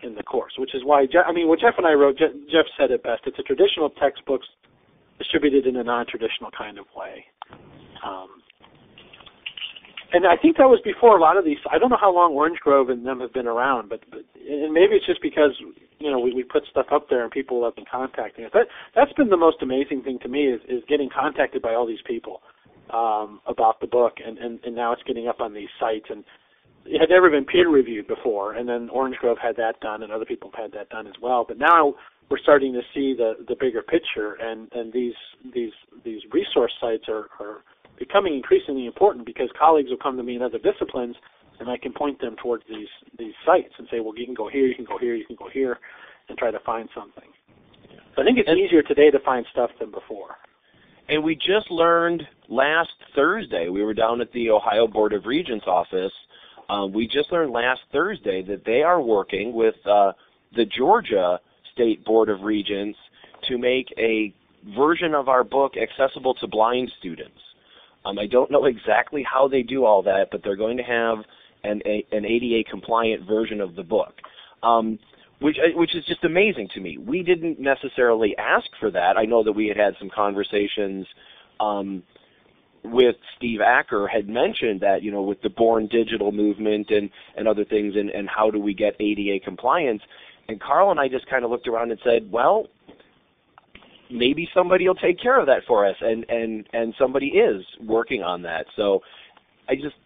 in the course, which is why what Jeff and I wrote, Jeff said it best. It's a traditional textbook distributed in a non-traditional kind of way. And I think that was before a lot of these. I don't know how long Orange Grove and them have been around, but and maybe it's just because we put stuff up there and people have been contacting us. That's been the most amazing thing to me is getting contacted by all these people about the book, and now it's getting up on these sites, and it had never been peer reviewed before, and then Orange Grove had that done, and other people have had that done as well. But now we're starting to see the bigger picture, and these resource sites are becoming increasingly important because colleagues will come to me in other disciplines, and I can point them towards these sites and say, well, you can go here, you can go here, you can go here, and try to find something. So I think it's easier today to find stuff than before. And we just learned last Thursday, we were down at the Ohio Board of Regents office, we just learned last Thursday that they are working with the Georgia State Board of Regents to make a version of our book accessible to blind students. I don't know exactly how they do all that, but they're going to have an ADA compliant version of the book, which is just amazing to me. We didn't necessarily ask for that. I know that we had some conversations with Steve Acker had mentioned that, with the Born Digital movement and other things, and how do we get ADA compliance. And Carl and I just kind of looked around and said, well, maybe somebody will take care of that for us, and somebody is working on that. So I just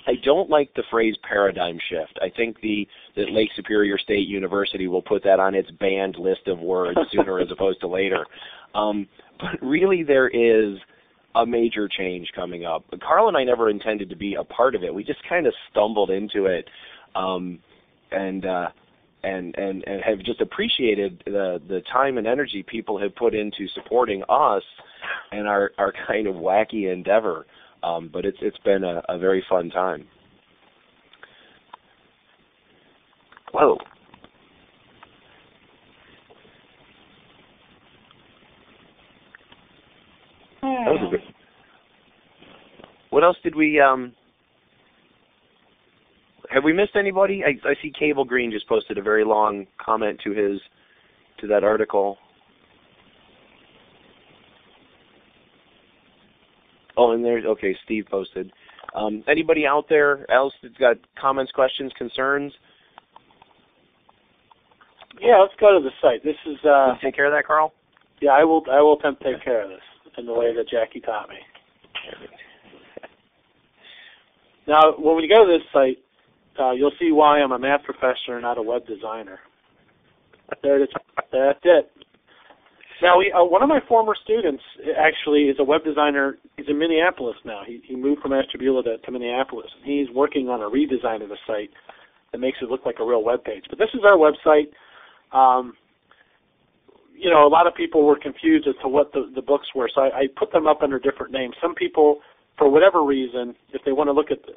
I don't like the phrase paradigm shift. I think that Lake Superior State University will put that on its banned list of words sooner as opposed to later. But really there is a major change coming up. Carl and I never intended to be a part of it. We just kind of stumbled into it, and have just appreciated the time and energy people have put into supporting us and our kind of wacky endeavor. But it's been a very fun time. Whoa. That was a good. What else did we have we missed anybody? I see Cable Green just posted a very long comment to that article. Oh, and there's, okay, Steve posted. Anybody out there else that's got comments, questions, concerns? Yeah, let's go to the site. This is. Can you take care of that, Carl? Yeah, I will attempt to take care of this in the way that Jackie taught me. Now, when we go to this site, you'll see why I'm a math professor and not a web designer. There it is. That's it. Now, one of my former students actually is a web designer. He's in Minneapolis now. He moved from Ashtabula to Minneapolis. He's working on a redesign of the site that makes it look like a real web page. But this is our website. A lot of people were confused as to what the books were, so I put them up under different names. Some people, for whatever reason, if they want to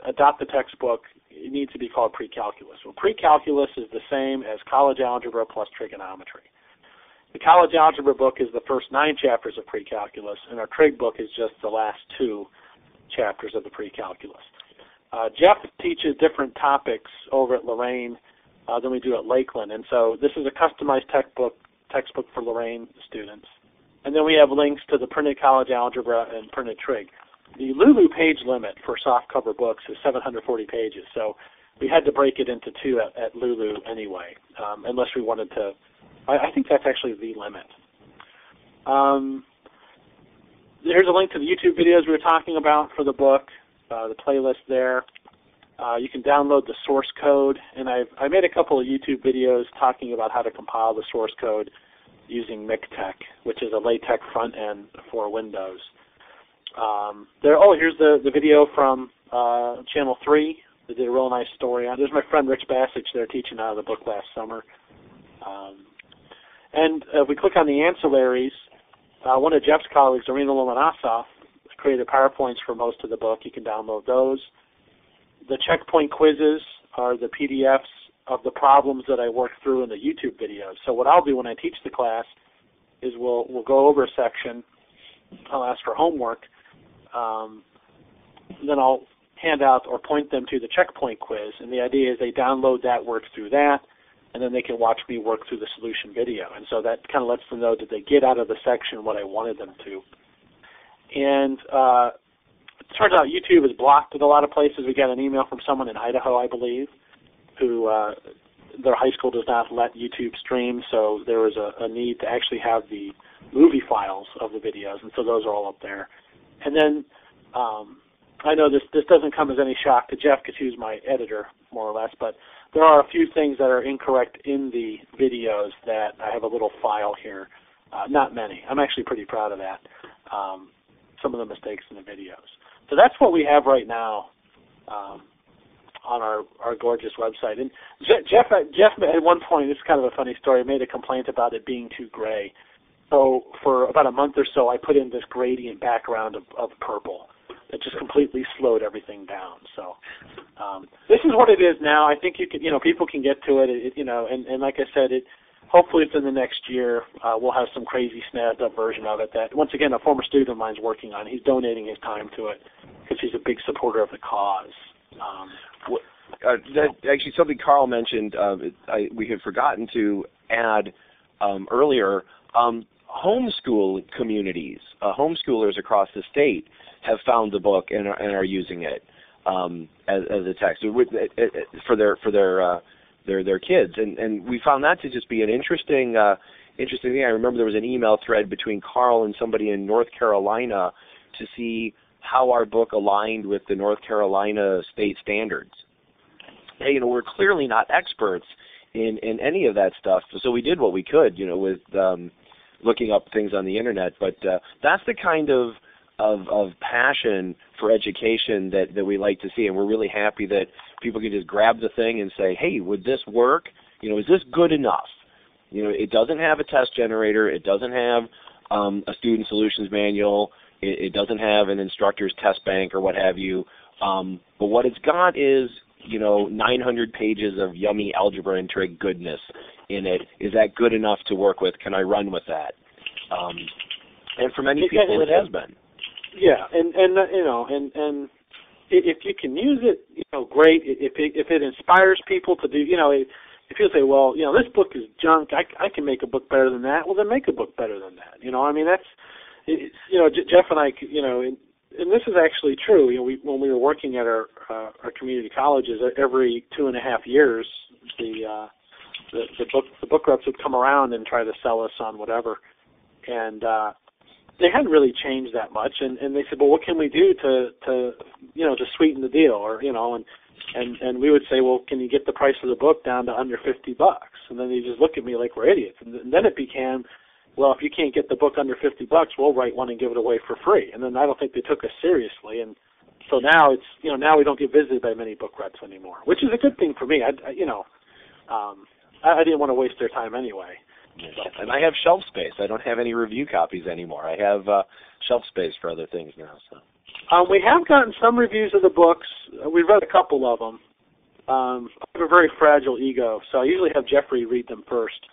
adopt the textbook, it needs to be called Precalculus. Well, Precalculus is the same as college algebra plus trigonometry. The college algebra book is the first 9 chapters of Precalculus, and our trig book is just the last 2 chapters of the Precalculus. Jeff teaches different topics over at Lorain than we do at Lakeland, and so this is a customized textbook for Lorain students. And then we have links to the printed college algebra and printed trig. The Lulu page limit for softcover books is 740 pages, so we had to break it into 2 at Lulu anyway, unless we wanted to. I think that's actually the limit. Here's a link to the YouTube videos we were talking about for the book, the playlist there. You can download the source code, and I made a couple of YouTube videos talking about how to compile the source code using MikTeX, which is a LaTeX front end for Windows. Here's the video from Channel 3. They did a real nice story on it. There's my friend Rich Bassich there teaching out of the book last summer. And if we click on the ancillaries, one of Jeff's colleagues, Arina Lomanasov, created PowerPoints for most of the book. You can download those. The checkpoint quizzes are the PDFs of the problems that I work through in the YouTube videos. So what I'll do when I teach the class is we'll go over a section. I'll ask for homework. Then I'll hand out or point them to the checkpoint quiz. And the idea is they download that, work through that, and then they can watch me work through the solution video. And so that kind of lets them know that they get out of the section what I wanted them to. And it turns out YouTube is blocked in a lot of places. We got an email from someone in Idaho, I believe, who their high school does not let YouTube stream, so there was a need to actually have the movie files of the videos, and so those are all up there. And then I know this doesn't come as any shock to Jeff because he was my editor, more or less, but there are a few things that are incorrect in the videos that I have a little file here. Not many. I'm actually pretty proud of that. Some of the mistakes in the videos. So that's what we have right now on our gorgeous website. And Jeff at one point, this is kind of a funny story, made a complaint about it being too gray. So for about a month or so, I put in this gradient background of purple that just completely slowed everything down. So this is what it is now. I think people can get to it. And like I said, hopefully within the next year, we'll have some crazy snapped up version of it that, once again, a former student of mine is working on. He's donating his time to it because he's a big supporter of the cause. Actually, something Carl mentioned, we had forgotten to add earlier, homeschool communities, homeschoolers across the state have found the book and are using it as a text for their kids, and we found that to just be an interesting thing. I remember there was an email thread between Carl and somebody in North Carolina to see how our book aligned with the North Carolina state standards. Hey, we're clearly not experts in any of that stuff, so we did what we could, with looking up things on the internet. But that's the kind of passion for education that we like to see, and we're really happy that people can just grab the thing and say, hey, would this work? Is this good enough? It doesn't have a test generator. It doesn't have a student solutions manual. It doesn't have an instructor's test bank or what have you. But what it's got is, 900 pages of yummy algebra and trig goodness in it. Is that good enough to work with? Can I run with that? And for many people, it has been. Yeah, and if you can use it, great. If it inspires people to do, if you say, well, this book is junk, I can make a book better than that. Well, then make a book better than that. Jeff and I, and this is actually true. When we were working at our community colleges, every 2.5 years, the book reps would come around and try to sell us on whatever, and they hadn't really changed that much. And they said, well, what can we do to sweeten the deal, or and we would say, well, can you get the price of the book down to under $50? And then they just look at me like we're idiots. And then it became, well, if you can't get the book under $50, we'll write one and give it away for free. And then I don't think they took us seriously. And so now it's, now we don't get visited by many book reps anymore, which is a good thing for me. I didn't want to waste their time anyway. But, and I have shelf space. I don't have any review copies anymore. I have shelf space for other things now. So we have gotten some reviews of the books. We've read a couple of them. I have a very fragile ego, so I usually have Jeffrey read them first.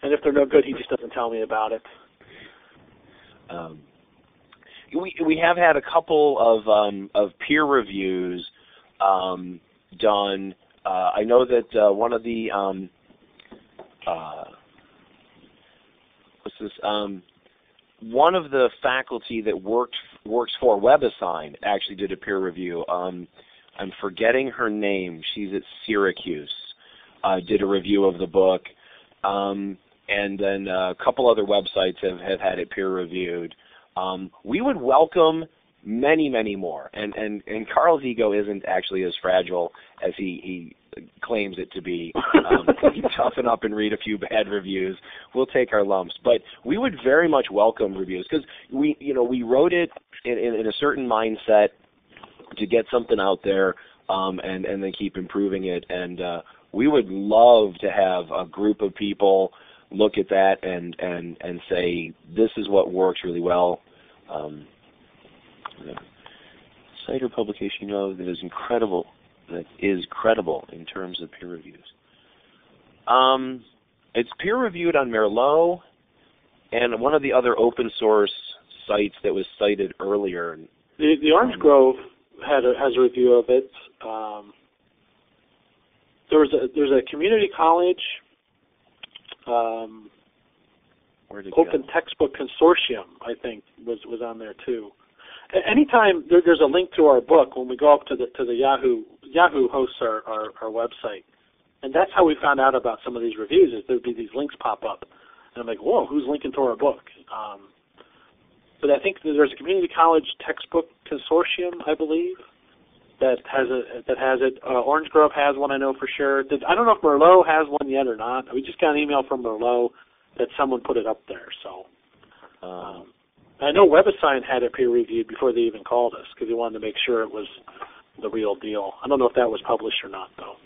And if they're no good, he just doesn't tell me about it. We have had a couple of peer reviews done. I know that one of the one of the faculty that works for WebAssign actually did a peer review. I'm forgetting her name. She's at Syracuse. Did a review of the book. And then a couple other websites have had it peer reviewed. We would welcome many, many more. And Carl's ego isn't actually as fragile as he claims it to be. Toughen up and read a few bad reviews. We'll take our lumps. But we would very much welcome reviews because we wrote it in a certain mindset to get something out there and then keep improving it. And we would love to have a group of people look at that and say, this is what works really well. Site or publication that is incredible, that is credible in terms of peer reviews. It's peer reviewed on Merlot and one of the other open source sites that was cited earlier. The Orange Grove has a review of it. There's a community college open textbook consortium, I think, was on there too. Anytime there's a link to our book, when we go up to the Yahoo hosts our website, and that's how we found out about some of these reviews. Is there'd be these links pop up, and I'm like, whoa, who's linking to our book? But I think there's a community college textbook consortium, I believe, that has it. Orange Grove has one, I know for sure. I don't know if Merlot has one yet or not. We just got an email from Merlot that someone put it up there. So I know WebAssign had it peer reviewed before they even called us because they wanted to make sure it was the real deal. I don't know if that was published or not, though.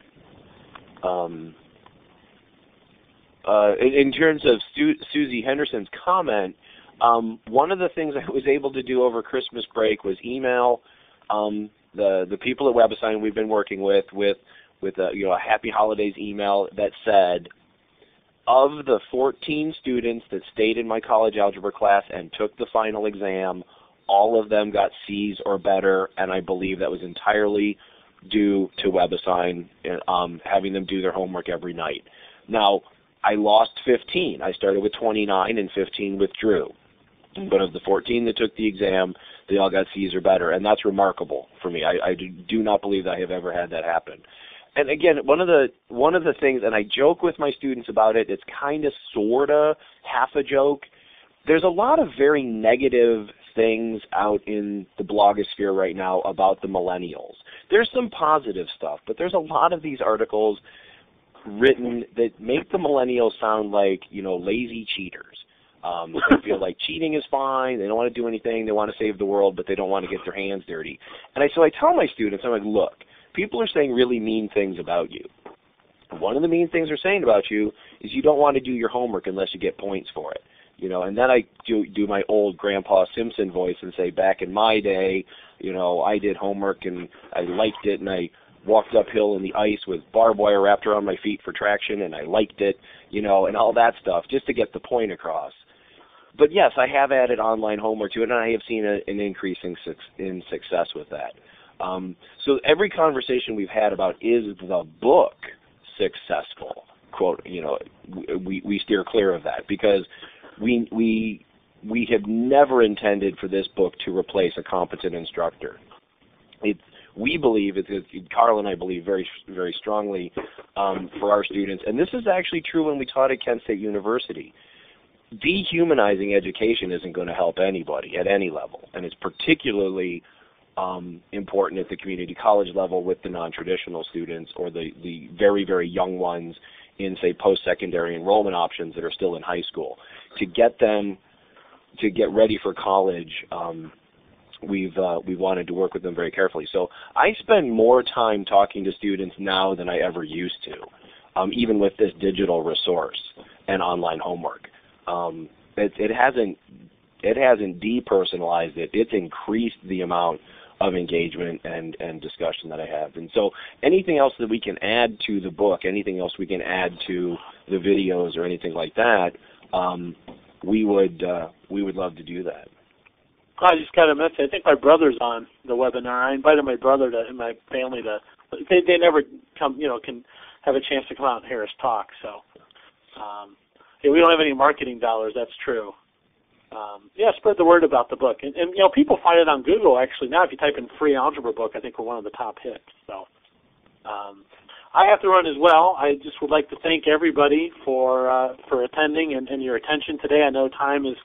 In terms of Susie Henderson's comment, one of the things I was able to do over Christmas break was email the people at WebAssign we've been working with a Happy Holidays email that said, of the 14 students that stayed in my college algebra class and took the final exam, all of them got C's or better, and I believe that was entirely due to WebAssign having them do their homework every night. Now, I lost 15. I started with 29 and 15 withdrew. But of the 14 that took the exam, they all got C's or better, and that's remarkable for me. I do not believe that I have ever had that happen. And again, one of the things, and I joke with my students about it, it's kind of sort of half a joke. There's a lot of very negative things out in the blogosphere right now about the millennials. There's some positive stuff, but there's a lot of these articles written that make the millennials sound like, lazy cheaters. They feel like cheating is fine. They don't want to do anything. They want to save the world, but they don't want to get their hands dirty. And so I tell my students, I'm like, look, people are saying really mean things about you. One of the mean things they're saying about you is you don't want to do your homework unless you get points for it. And then I do my old Grandpa Simpson voice and say, back in my day, I did homework and I liked it, and I walked uphill in the ice with barbed wire wrapped around my feet for traction, and I liked it, and all that stuff, just to get the point across. But yes, I have added online homework to it, and I have seen an increase in success with that. So every conversation we've had about is the book successful, quote, we steer clear of that because we have never intended for this book to replace a competent instructor. We believe, Carl and I believe very, very strongly for our students, and this is actually true when we taught at Kent State University. Dehumanizing education isn't going to help anybody at any level, and it's particularly important at the community college level with the non-traditional students or the very, very young ones in, say, post-secondary enrollment options that are still in high school. To get them to get ready for college, we've wanted to work with them very carefully. So I spend more time talking to students now than I ever used to, even with this digital resource and online homework. It hasn't depersonalized it. It's increased the amount of engagement and discussion that I have. And so anything else that we can add to the book, anything else we can add to the videos or anything like that, we would love to do that. I just got a message. I think my brother's on the webinar. I invited my brother and my family to. They never come, can have a chance to come out and hear us talk. So, we don't have any marketing dollars. That's true. Spread the word about the book, and people find it on Google actually now. If you type in free algebra book, I think we're one of the top hits. So, I have to run as well. I just would like to thank everybody for attending and your attention today. I know time is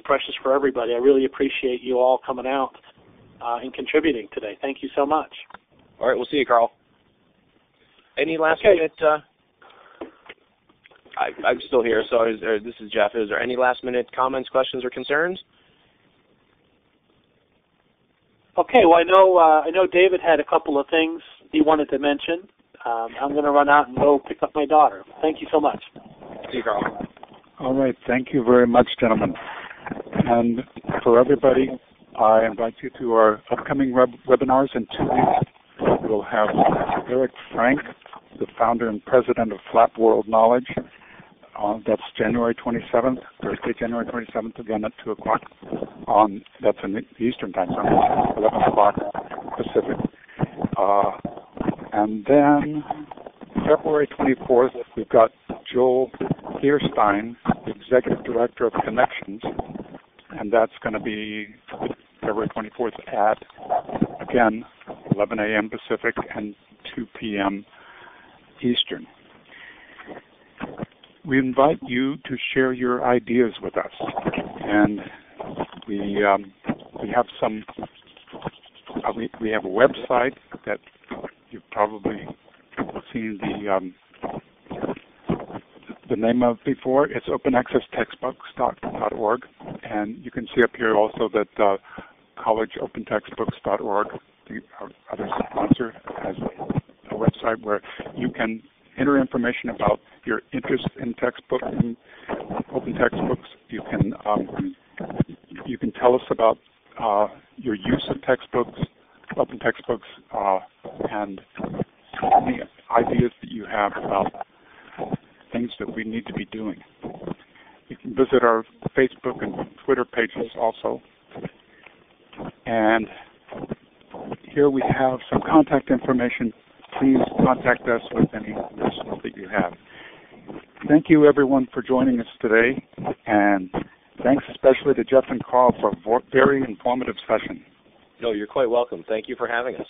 precious for everybody. I really appreciate you all coming out and contributing today. Thank you so much. All right, we'll see you, Carl. Any last minute? I'm still here, so this is Jeff. Is there any last minute comments, questions, or concerns? Okay. Well, I know David had a couple of things he wanted to mention. I'm going to run out and go pick up my daughter. Thank you so much. See you, Carl. All right. Thank you very much, gentlemen. And for everybody, I invite you to our upcoming webinars in 2 weeks. We'll have Eric Frank, the founder and president of Flat World Knowledge. That's January 27th, Thursday, January 27th, again at 2 o'clock. That's in the Eastern Time Zone, 11 o'clock Pacific. And then February 24th, we've got Joel Earstein, the Executive Director of Connections, and that's going to be February 24th at, again, 11 a.m. Pacific and 2 p.m. Eastern. We invite you to share your ideas with us, and we have some. We have a website that you've probably seen the name of before. It's openaccesstextbooks.org, and you can see up here also that collegeopentextbooks.org, our other sponsor, has a website where you can enter information about your interest in textbook and open textbooks. You can tell us about your use of textbooks, open textbooks, and any ideas that you have about things that we need to be doing. You can visit our Facebook and Twitter pages also. And here we have some contact information. Please contact us with any questions that you have. Thank you, everyone, for joining us today, and thanks especially to Jeff and Carl for a very informative session. No, you're quite welcome. Thank you for having us.